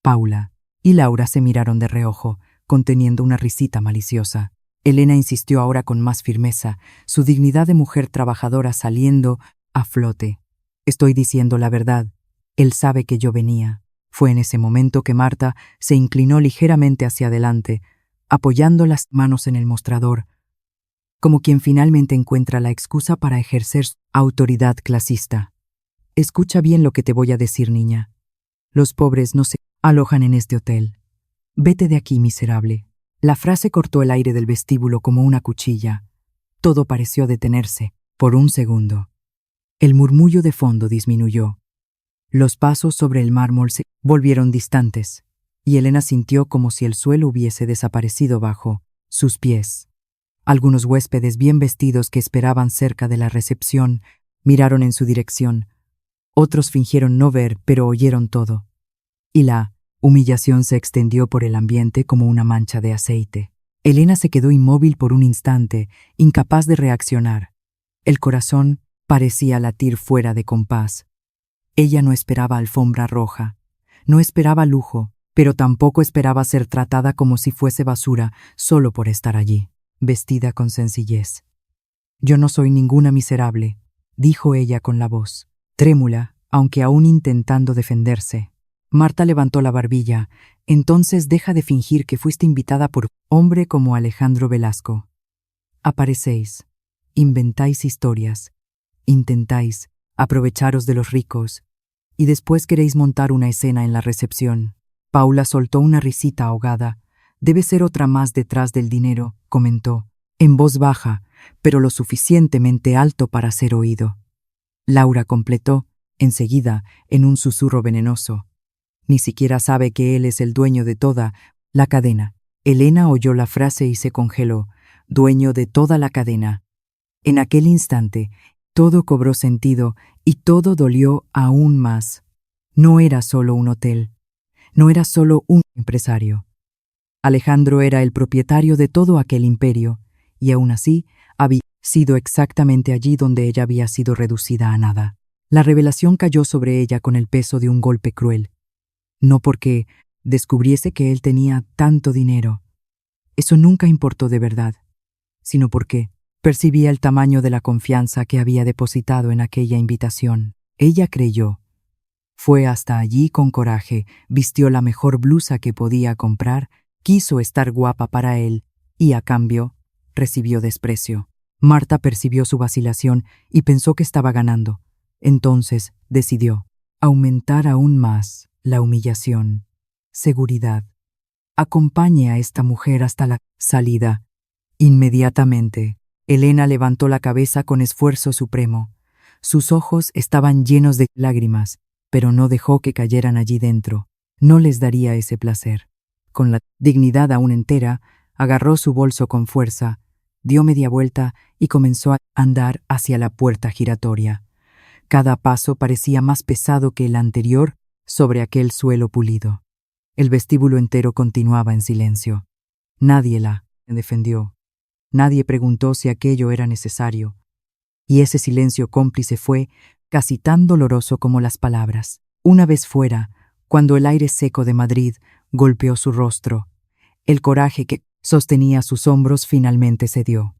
Paula y Laura se miraron de reojo, conteniendo una risita maliciosa. Elena insistió ahora con más firmeza, su dignidad de mujer trabajadora saliendo a flote. Estoy diciendo la verdad. Él sabe que yo venía. Fue en ese momento que Marta se inclinó ligeramente hacia adelante, apoyando las manos en el mostrador, como quien finalmente encuentra la excusa para ejercer su autoridad clasista. Escucha bien lo que te voy a decir, niña. Los pobres no se alojan en este hotel. Vete de aquí, miserable. La frase cortó el aire del vestíbulo como una cuchilla. Todo pareció detenerse, por un segundo. El murmullo de fondo disminuyó. Los pasos sobre el mármol se volvieron distantes, y Elena sintió como si el suelo hubiese desaparecido bajo sus pies. Algunos huéspedes bien vestidos que esperaban cerca de la recepción miraron en su dirección. Otros fingieron no ver, pero oyeron todo. Y la humillación se extendió por el ambiente como una mancha de aceite. Elena se quedó inmóvil por un instante, incapaz de reaccionar. El corazón parecía latir fuera de compás. Ella no esperaba alfombra roja, no esperaba lujo, pero tampoco esperaba ser tratada como si fuese basura solo por estar allí, vestida con sencillez. «Yo no soy ninguna miserable», dijo ella con la voz trémula, aunque aún intentando defenderse. Marta levantó la barbilla. «Entonces deja de fingir que fuiste invitada por hombre como Alejandro Velasco. Aparecéis, inventáis historias, intentáis aprovecharos de los ricos, y después queréis montar una escena en la recepción». Paula soltó una risita ahogada. «Debe ser otra más detrás del dinero», comentó, en voz baja, pero lo suficientemente alto para ser oído. Laura completó, enseguida, en un susurro venenoso. «Ni siquiera sabe que él es el dueño de toda la cadena». Elena oyó la frase y se congeló. «Dueño de toda la cadena». En aquel instante, todo cobró sentido y todo dolió aún más. No era solo un hotel, no era solo un empresario. Alejandro era el propietario de todo aquel imperio, y aún así había sido exactamente allí donde ella había sido reducida a nada. La revelación cayó sobre ella con el peso de un golpe cruel. no porque descubriese que él tenía tanto dinero. Eso nunca importó de verdad, sino porque percibía el tamaño de la confianza que había depositado en aquella invitación. Ella creyó. Fue hasta allí con coraje, vistió la mejor blusa que podía comprar, quiso estar guapa para él y, a cambio, recibió desprecio. Marta percibió su vacilación y pensó que estaba ganando. Entonces decidió aumentar aún más la humillación. Seguridad. Acompañe a esta mujer hasta la salida. Inmediatamente, Elena levantó la cabeza con esfuerzo supremo. Sus ojos estaban llenos de lágrimas, pero no dejó que cayeran allí dentro. No les daría ese placer. Con la dignidad aún entera, agarró su bolso con fuerza, dio media vuelta y comenzó a andar hacia la puerta giratoria. Cada paso parecía más pesado que el anterior sobre aquel suelo pulido. El vestíbulo entero continuaba en silencio. Nadie la defendió. Nadie preguntó si aquello era necesario. Y ese silencio cómplice fue casi tan doloroso como las palabras. Una vez fuera, cuando el aire seco de Madrid golpeó su rostro, el coraje que sostenía sus hombros finalmente cedió.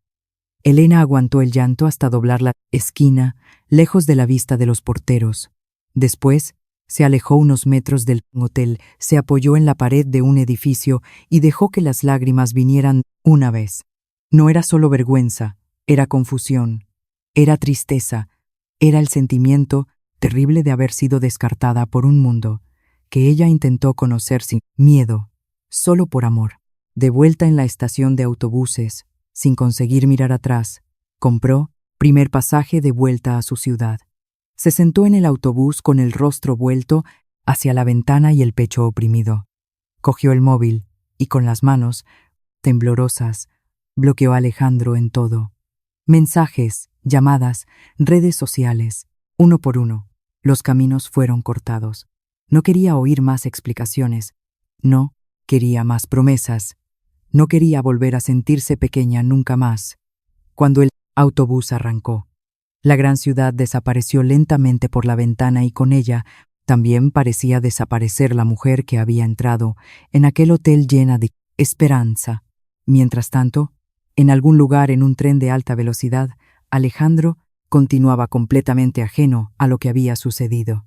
Elena aguantó el llanto hasta doblar la esquina, lejos de la vista de los porteros. Después, se alejó unos metros del hotel, se apoyó en la pared de un edificio y dejó que las lágrimas vinieran una vez. No era solo vergüenza, era confusión, era tristeza, era el sentimiento terrible de haber sido descartada por un mundo que ella intentó conocer sin miedo, solo por amor. De vuelta en la estación de autobuses, sin conseguir mirar atrás, compró primer pasaje de vuelta a su ciudad. Se sentó en el autobús con el rostro vuelto hacia la ventana y el pecho oprimido. Cogió el móvil y con las manos, temblorosas, bloqueó a Alejandro en todo. Mensajes, llamadas, redes sociales, uno por uno. Los caminos fueron cortados. No quería oír más explicaciones. No quería más promesas. No quería volver a sentirse pequeña nunca más. Cuando el autobús arrancó, la gran ciudad desapareció lentamente por la ventana y con ella también parecía desaparecer la mujer que había entrado en aquel hotel llena de esperanza. Mientras tanto, en algún lugar en un tren de alta velocidad, Alejandro continuaba completamente ajeno a lo que había sucedido.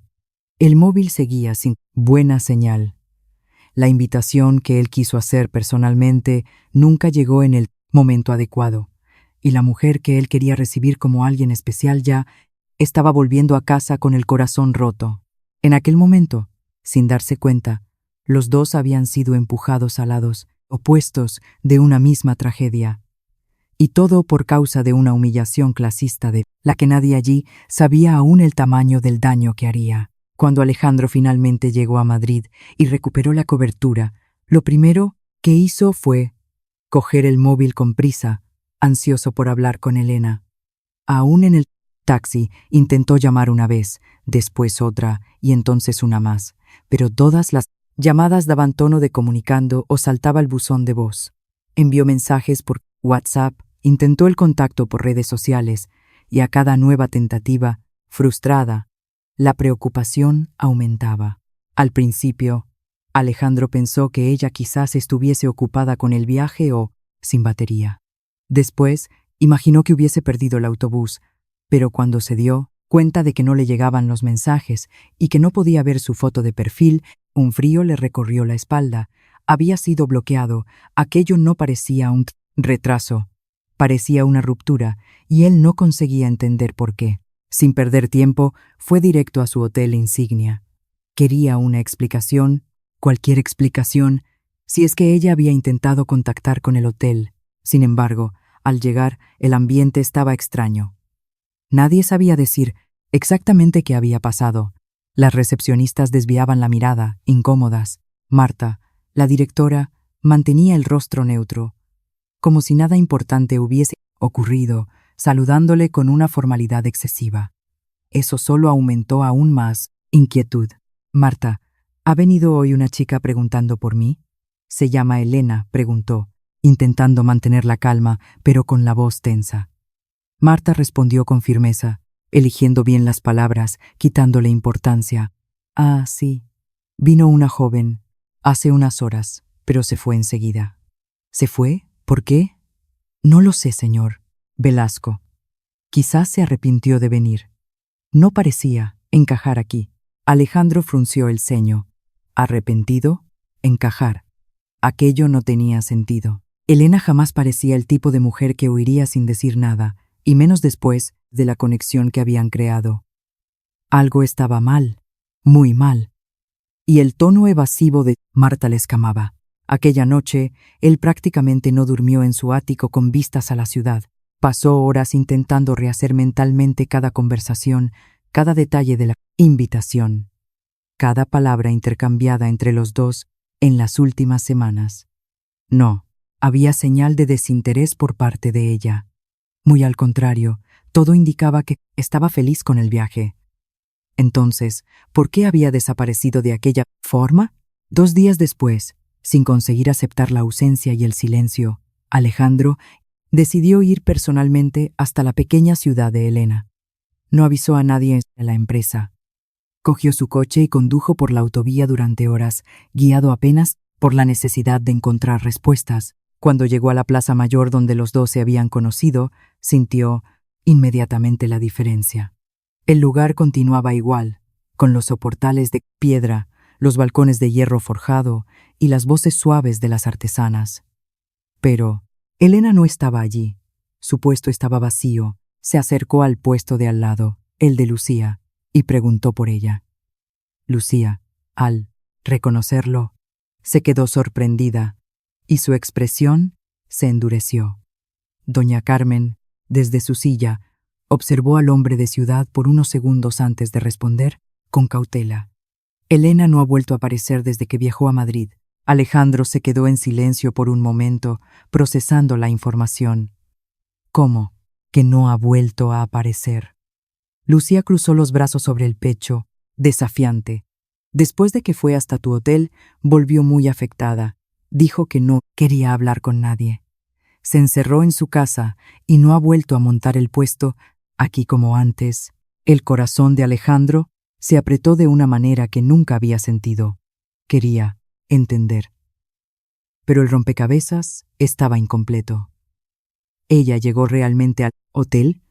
El móvil seguía sin buena señal. La invitación que él quiso hacer personalmente nunca llegó en el momento adecuado, y la mujer que él quería recibir como alguien especial ya estaba volviendo a casa con el corazón roto. En aquel momento, sin darse cuenta, los dos habían sido empujados a lados opuestos de una misma tragedia. Y todo por causa de una humillación clasista de la que nadie allí sabía aún el tamaño del daño que haría. Cuando Alejandro finalmente llegó a Madrid y recuperó la cobertura, lo primero que hizo fue coger el móvil con prisa, ansioso por hablar con Elena. Aún en el taxi intentó llamar una vez, después otra y entonces una más, pero todas las llamadas daban tono de comunicando o saltaba el buzón de voz. Envió mensajes por WhatsApp, intentó el contacto por redes sociales y a cada nueva tentativa, frustrada, la preocupación aumentaba. Al principio, Alejandro pensó que ella quizás estuviese ocupada con el viaje o sin batería. Después, imaginó que hubiese perdido el autobús, pero cuando se dio cuenta de que no le llegaban los mensajes y que no podía ver su foto de perfil, un frío le recorrió la espalda. Había sido bloqueado. Aquello no parecía un retraso, parecía una ruptura, y él no conseguía entender por qué. Sin perder tiempo, fue directo a su hotel insignia. Quería una explicación, cualquier explicación, si es que ella había intentado contactar con el hotel. Sin embargo, al llegar, el ambiente estaba extraño. Nadie sabía decir exactamente qué había pasado. Las recepcionistas desviaban la mirada, incómodas. Marta, la directora, mantenía el rostro neutro, como si nada importante hubiese ocurrido, saludándole con una formalidad excesiva. Eso solo aumentó aún más inquietud. Marta, ¿ha venido hoy una chica preguntando por mí? ¿Se llama Elena?, preguntó, intentando mantener la calma, pero con la voz tensa. Marta respondió con firmeza, eligiendo bien las palabras, quitándole importancia. Ah, sí. Vino una joven, hace unas horas, pero se fue enseguida. ¿Se fue? ¿Por qué? No lo sé, señor. Velasco. Quizás se arrepintió de venir. No parecía encajar aquí. Alejandro frunció el ceño. ¿Arrepentido? Encajar. Aquello no tenía sentido. Elena jamás parecía el tipo de mujer que huiría sin decir nada, y menos después de la conexión que habían creado. Algo estaba mal, muy mal. Y el tono evasivo de Marta le escamaba. Aquella noche, él prácticamente no durmió en su ático con vistas a la ciudad. Pasó horas intentando rehacer mentalmente cada conversación, cada detalle de la invitación, cada palabra intercambiada entre los dos en las últimas semanas. No, había señal de desinterés por parte de ella. Muy al contrario, todo indicaba que estaba feliz con el viaje. Entonces, ¿por qué había desaparecido de aquella forma? 2 días después, sin conseguir aceptar la ausencia y el silencio, Alejandro decidió ir personalmente hasta la pequeña ciudad de Elena. No avisó a nadie en la empresa. Cogió su coche y condujo por la autovía durante horas, guiado apenas por la necesidad de encontrar respuestas. Cuando llegó a la plaza mayor donde los dos se habían conocido, sintió inmediatamente la diferencia. El lugar continuaba igual, con los soportales de piedra, los balcones de hierro forjado y las voces suaves de las artesanas. Pero Elena no estaba allí. Su puesto estaba vacío. Se acercó al puesto de al lado, el de Lucía, y preguntó por ella. Lucía, al reconocerlo, se quedó sorprendida, y su expresión se endureció. Doña Carmen, desde su silla, observó al hombre de ciudad por unos segundos antes de responder, con cautela. Elena no ha vuelto a aparecer desde que viajó a Madrid. Alejandro se quedó en silencio por un momento, procesando la información. ¿Cómo que no ha vuelto a aparecer? Lucía cruzó los brazos sobre el pecho, desafiante. Después de que fue hasta tu hotel, volvió muy afectada. Dijo que no quería hablar con nadie. Se encerró en su casa y no ha vuelto a montar el puesto aquí como antes. El corazón de Alejandro se apretó de una manera que nunca había sentido. Quería entender. Pero el rompecabezas estaba incompleto. ¿Ella llegó realmente al hotel?,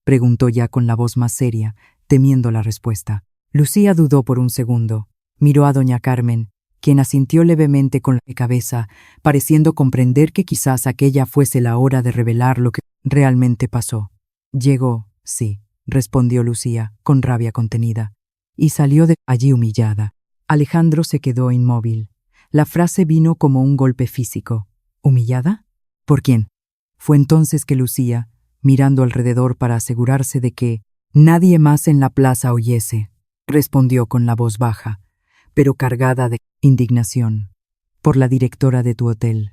preguntó ya con la voz más seria, temiendo la respuesta. Lucía dudó por un segundo. Miró a doña Carmen, quien asintió levemente con la cabeza, pareciendo comprender que quizás aquella fuese la hora de revelar lo que realmente pasó. Llegó, sí, respondió Lucía, con rabia contenida, y salió de allí humillada. Alejandro se quedó inmóvil. La frase vino como un golpe físico. ¿Humillada? ¿Por quién? Fue entonces que Lucía, mirando alrededor para asegurarse de que nadie más en la plaza oyese, respondió con la voz baja, pero cargada de indignación. Por la directora de tu hotel,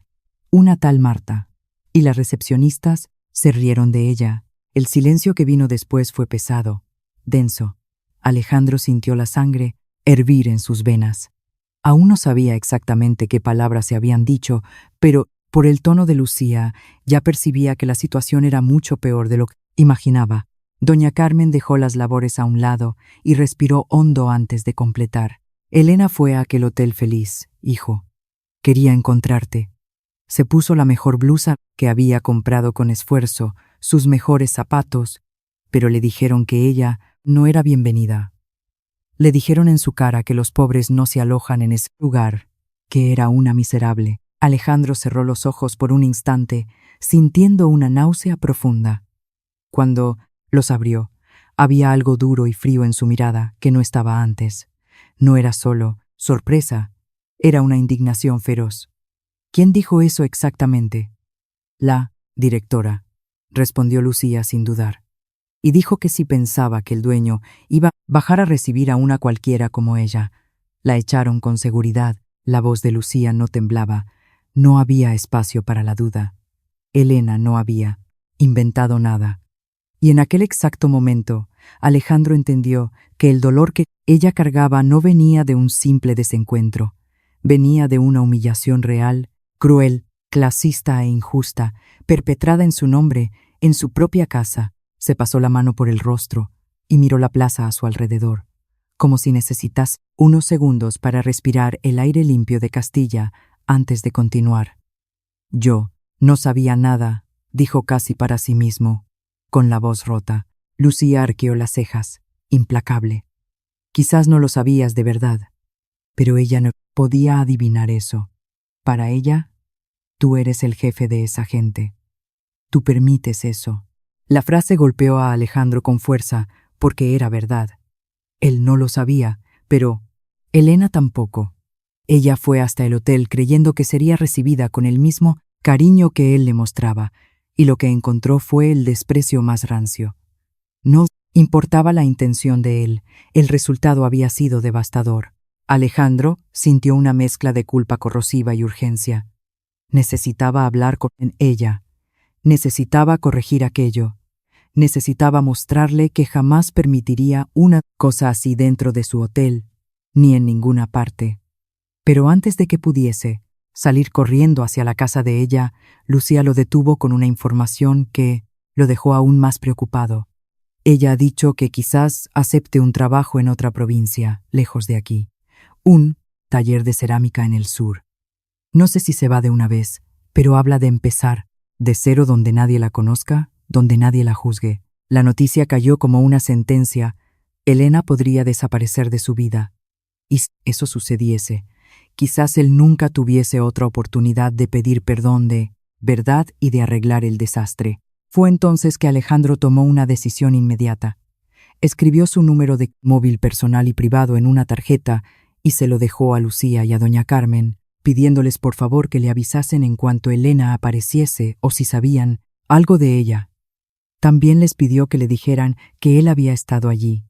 una tal Marta. Y las recepcionistas se rieron de ella. El silencio que vino después fue pesado, denso. Alejandro sintió la sangre hervir en sus venas. Aún no sabía exactamente qué palabras se habían dicho, pero por el tono de Lucía ya percibía que la situación era mucho peor de lo que imaginaba. Doña Carmen dejó las labores a un lado y respiró hondo antes de completar. Elena fue a aquel hotel feliz, hijo. Quería encontrarte. Se puso la mejor blusa que había comprado con esfuerzo, sus mejores zapatos, pero le dijeron que ella no era bienvenida. Le dijeron en su cara que los pobres no se alojan en ese lugar, que era una miserable. Alejandro cerró los ojos por un instante, sintiendo una náusea profunda. Cuando los abrió, había algo duro y frío en su mirada que no estaba antes. No era solo sorpresa, era una indignación feroz. ¿Quién dijo eso exactamente? La directora, respondió Lucía sin dudar. Y dijo que si pensaba que el dueño iba a bajar a recibir a una cualquiera como ella. La echaron con seguridad. La voz de Lucía no temblaba. No había espacio para la duda. Elena no había inventado nada. Y en aquel exacto momento, Alejandro entendió que el dolor que ella cargaba no venía de un simple desencuentro. Venía de una humillación real, cruel, clasista e injusta, perpetrada en su nombre, en su propia casa. Se pasó la mano por el rostro y miró la plaza a su alrededor. como si necesitas unos segundos para respirar el aire limpio de Castilla antes de continuar. Yo no sabía nada, dijo casi para sí mismo, con la voz rota. Lucía arqueó las cejas, implacable. Quizás no lo sabías de verdad, pero ella no podía adivinar eso. Para ella, tú eres el jefe de esa gente. Tú permites eso. La frase golpeó a Alejandro con fuerza, porque era verdad. Él no lo sabía, pero Elena tampoco. Ella fue hasta el hotel creyendo que sería recibida con el mismo cariño que él le mostraba, y lo que encontró fue el desprecio más rancio. No importaba la intención de él, el resultado había sido devastador. Alejandro sintió una mezcla de culpa corrosiva y urgencia. Necesitaba hablar con ella. Necesitaba corregir aquello. Necesitaba mostrarle que jamás permitiría una cosa así dentro de su hotel, ni en ninguna parte. Pero antes de que pudiese salir corriendo hacia la casa de ella, Lucía lo detuvo con una información que lo dejó aún más preocupado. Ella ha dicho que quizás acepte un trabajo en otra provincia, lejos de aquí. Un taller de cerámica en el sur. No sé si se va de una vez, pero habla de empezar, de cero donde nadie la conozca, donde nadie la juzgue. La noticia cayó como una sentencia. Elena podría desaparecer de su vida. Y si eso sucediese, quizás él nunca tuviese otra oportunidad de pedir perdón de verdad y de arreglar el desastre. Fue entonces que Alejandro tomó una decisión inmediata. Escribió su número de móvil personal y privado en una tarjeta y se lo dejó a Lucía y a doña Carmen, pidiéndoles por favor que le avisasen en cuanto Elena apareciese o si sabían algo de ella. También les pidió que le dijeran que él había estado allí,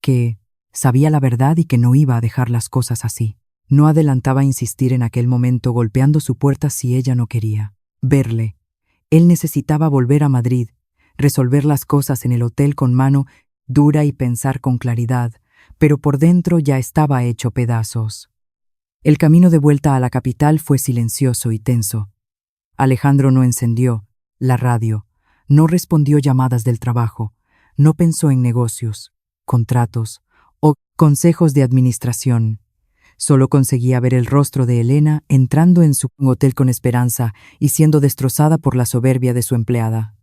que sabía la verdad y que no iba a dejar las cosas así. No adelantaba a insistir en aquel momento golpeando su puerta si ella no quería verle. Él necesitaba volver a Madrid, resolver las cosas en el hotel con mano dura y pensar con claridad, pero por dentro ya estaba hecho pedazos. El camino de vuelta a la capital fue silencioso y tenso. Alejandro no encendió la radio, no respondió llamadas del trabajo, no pensó en negocios, contratos o consejos de administración. Solo conseguía ver el rostro de Elena entrando en su hotel con Esperanza y siendo destrozada por la soberbia de su empleada.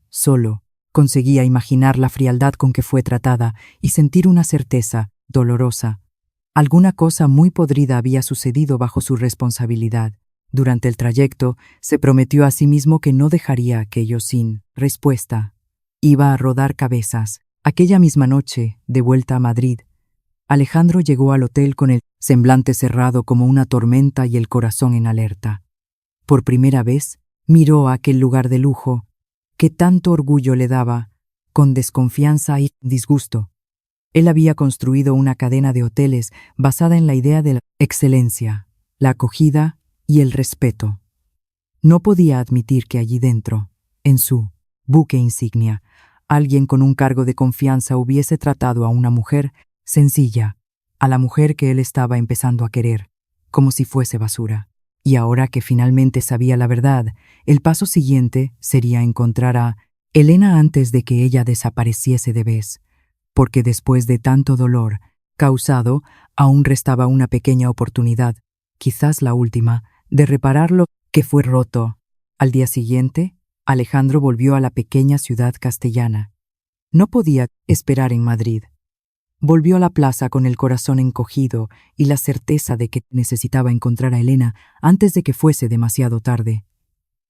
Solo conseguía imaginar la frialdad con que fue tratada y sentir una certeza dolorosa. Alguna cosa muy podrida había sucedido bajo su responsabilidad. Durante el trayecto, se prometió a sí mismo que no dejaría aquello sin respuesta. Iba a rodar cabezas. Aquella misma noche, de vuelta a Madrid, Alejandro llegó al hotel con el semblante cerrado como una tormenta y el corazón en alerta. Por primera vez, miró aquel lugar de lujo, que tanto orgullo le daba, con desconfianza y disgusto. Él había construido una cadena de hoteles basada en la idea de la excelencia, la acogida y el respeto. No podía admitir que allí dentro, en su buque insignia, alguien con un cargo de confianza hubiese tratado a una mujer sencilla, a la mujer que él estaba empezando a querer, como si fuese basura. Y ahora que finalmente sabía la verdad, el paso siguiente sería encontrar a Elena antes de que ella desapareciese de vez, porque después de tanto dolor causado, aún restaba una pequeña oportunidad, quizás la última, de reparar lo que fue roto. Al día siguiente, Alejandro volvió a la pequeña ciudad castellana. No podía esperar en Madrid. Volvió a la plaza con el corazón encogido y la certeza de que necesitaba encontrar a Elena antes de que fuese demasiado tarde.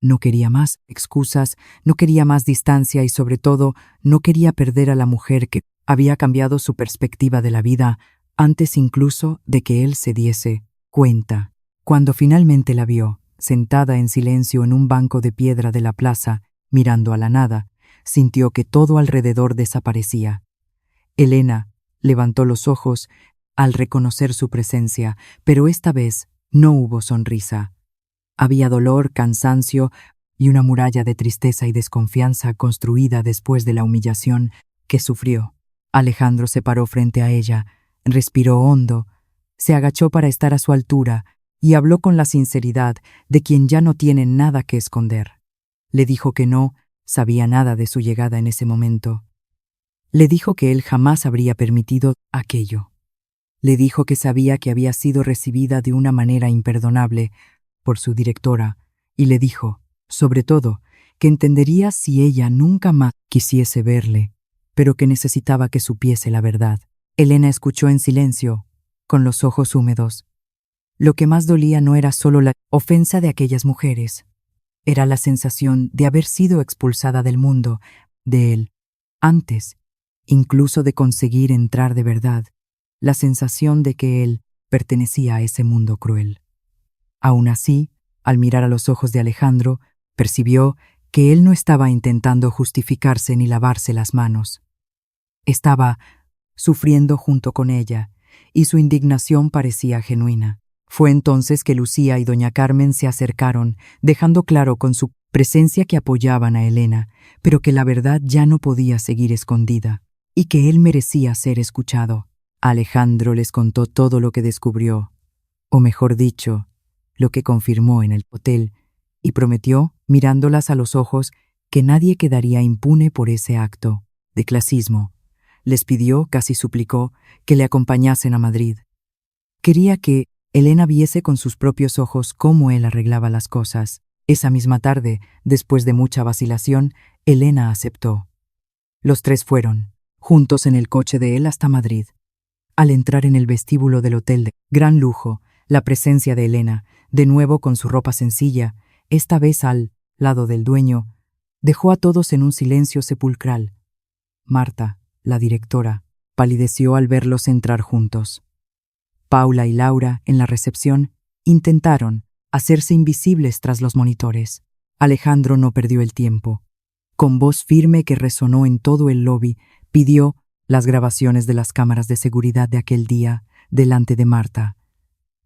No quería más excusas, no quería más distancia y sobre todo no quería perder a la mujer que había cambiado su perspectiva de la vida antes incluso de que él se diese cuenta. Cuando finalmente la vio, sentada en silencio en un banco de piedra de la plaza, mirando a la nada, sintió que todo alrededor desaparecía. Elena levantó los ojos al reconocer su presencia, pero esta vez no hubo sonrisa. Había dolor, cansancio y una muralla de tristeza y desconfianza construida después de la humillación que sufrió. Alejandro se paró frente a ella, respiró hondo, se agachó para estar a su altura y habló con la sinceridad de quien ya no tiene nada que esconder. Le dijo que no sabía nada de su llegada en ese momento. Le dijo que él jamás habría permitido aquello. Le dijo que sabía que había sido recibida de una manera imperdonable por su directora, y le dijo, sobre todo, que entendería si ella nunca más quisiese verle, pero que necesitaba que supiese la verdad. Elena escuchó en silencio, con los ojos húmedos. Lo que más dolía no era solo la ofensa de aquellas mujeres, era la sensación de haber sido expulsada del mundo, de él, antes, incluso de conseguir entrar de verdad, la sensación de que él pertenecía a ese mundo cruel. Aún así, al mirar a los ojos de Alejandro, percibió que él no estaba intentando justificarse ni lavarse las manos. Estaba sufriendo junto con ella, y su indignación parecía genuina. Fue entonces que Lucía y doña Carmen se acercaron, dejando claro con su presencia que apoyaban a Elena, pero que la verdad ya no podía seguir escondida, y que él merecía ser escuchado. Alejandro les contó todo lo que descubrió, o mejor dicho, lo que confirmó en el hotel, y prometió, mirándolas a los ojos, que nadie quedaría impune por ese acto de clasismo. Les pidió, casi suplicó, que le acompañasen a Madrid. Quería que Elena viese con sus propios ojos cómo él arreglaba las cosas. Esa misma tarde, después de mucha vacilación, Elena aceptó. Los tres fueron, juntos en el coche de él hasta Madrid. Al entrar en el vestíbulo del hotel de gran lujo, la presencia de Elena, de nuevo con su ropa sencilla, esta vez al lado del dueño, dejó a todos en un silencio sepulcral. Marta, la directora, palideció al verlos entrar juntos. Paula y Laura, en la recepción, intentaron hacerse invisibles tras los monitores. Alejandro no perdió el tiempo. Con voz firme que resonó en todo el lobby, pidió las grabaciones de las cámaras de seguridad de aquel día delante de Marta.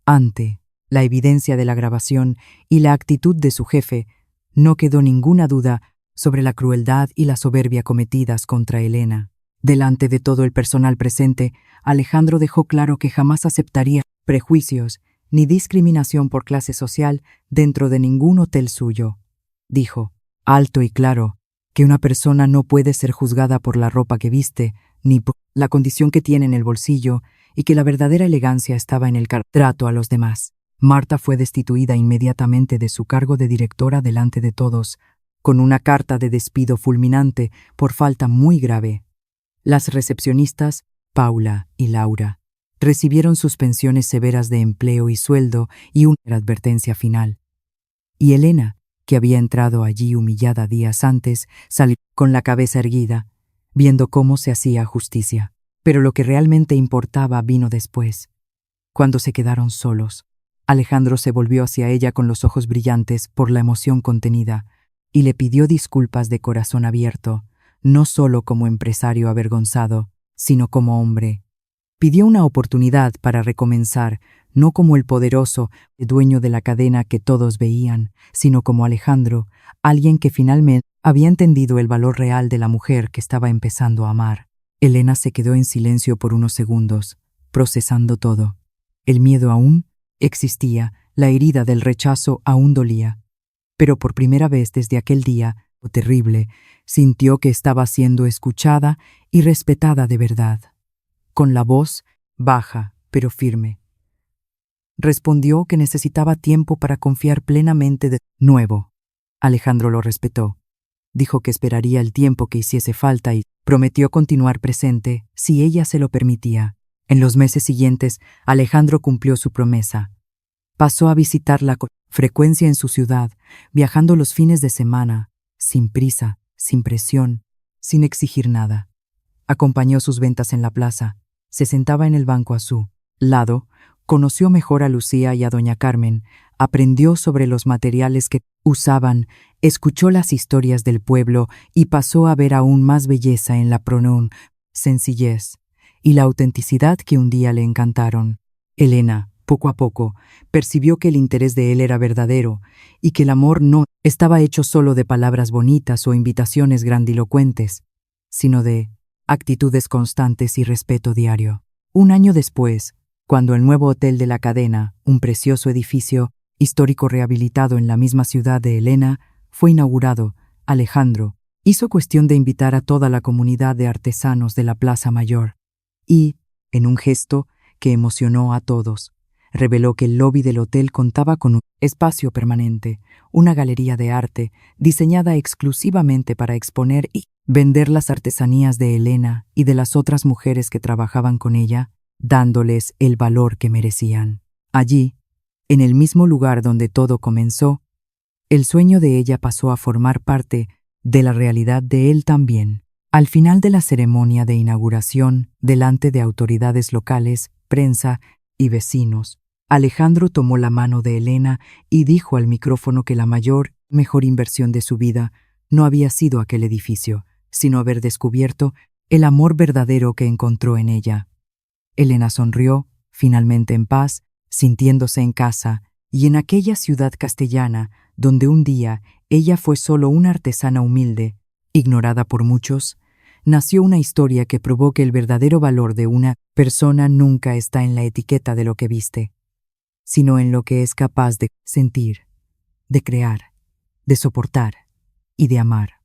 Ante la evidencia de la grabación y la actitud de su jefe, no quedó ninguna duda sobre la crueldad y la soberbia cometidas contra Elena. Delante de todo el personal presente, Alejandro dejó claro que jamás aceptaría prejuicios ni discriminación por clase social dentro de ningún hotel suyo. Dijo, alto y claro, que una persona no puede ser juzgada por la ropa que viste, ni por la condición que tiene en el bolsillo, y que la verdadera elegancia estaba en el trato a los demás. Marta fue destituida inmediatamente de su cargo de directora delante de todos, con una carta de despido fulminante por falta muy grave. Las recepcionistas, Paula y Laura, recibieron suspensiones severas de empleo y sueldo y una advertencia final. Y Elena, que había entrado allí humillada días antes, salió con la cabeza erguida, viendo cómo se hacía justicia. Pero lo que realmente importaba vino después. Cuando se quedaron solos, Alejandro se volvió hacia ella con los ojos brillantes por la emoción contenida y le pidió disculpas de corazón abierto, no solo como empresario avergonzado, sino como hombre. Pidió una oportunidad para recomenzar, no como el poderoso dueño de la cadena que todos veían, sino como Alejandro, alguien que finalmente había entendido el valor real de la mujer que estaba empezando a amar. Elena se quedó en silencio por unos segundos, procesando todo. El miedo aún existía, la herida del rechazo aún dolía. Pero por primera vez desde aquel día, terrible, sintió que estaba siendo escuchada y respetada de verdad. Con la voz baja, pero firme, respondió que necesitaba tiempo para confiar plenamente de nuevo. Alejandro lo respetó. Dijo que esperaría el tiempo que hiciese falta y prometió continuar presente si ella se lo permitía. En los meses siguientes, Alejandro cumplió su promesa. Pasó a visitarla con frecuencia en su ciudad, viajando los fines de semana, sin prisa, sin presión, sin exigir nada. Acompañó sus ventas en la plaza, se sentaba en el banco a su lado, conoció mejor a Lucía y a doña Carmen, aprendió sobre los materiales que usaban, escuchó las historias del pueblo y pasó a ver aún más belleza en la sencillez y la autenticidad que un día le encantaron. Elena, poco a poco, percibió que el interés de él era verdadero y que el amor no estaba hecho solo de palabras bonitas o invitaciones grandilocuentes, sino de actitudes constantes y respeto diario. Un año después, cuando el nuevo hotel de la cadena, un precioso edificio histórico rehabilitado en la misma ciudad de Elena, fue inaugurado, Alejandro hizo cuestión de invitar a toda la comunidad de artesanos de la Plaza Mayor y, en un gesto que emocionó a todos. Reveló que el lobby del hotel contaba con un espacio permanente, una galería de arte diseñada exclusivamente para exponer y vender las artesanías de Elena y de las otras mujeres que trabajaban con ella, dándoles el valor que merecían. Allí, en el mismo lugar donde todo comenzó, el sueño de ella pasó a formar parte de la realidad de él también. Al final de la ceremonia de inauguración, delante de autoridades locales, prensa y vecinos, Alejandro tomó la mano de Elena y dijo al micrófono que la mejor inversión de su vida no había sido aquel edificio, sino haber descubierto el amor verdadero que encontró en ella. Elena sonrió, finalmente en paz, sintiéndose en casa, y en aquella ciudad castellana, donde un día ella fue solo una artesana humilde, ignorada por muchos, nació una historia que probó que el verdadero valor de una persona nunca está en la etiqueta de lo que viste, sino en lo que es capaz de sentir, de crear, de soportar y de amar.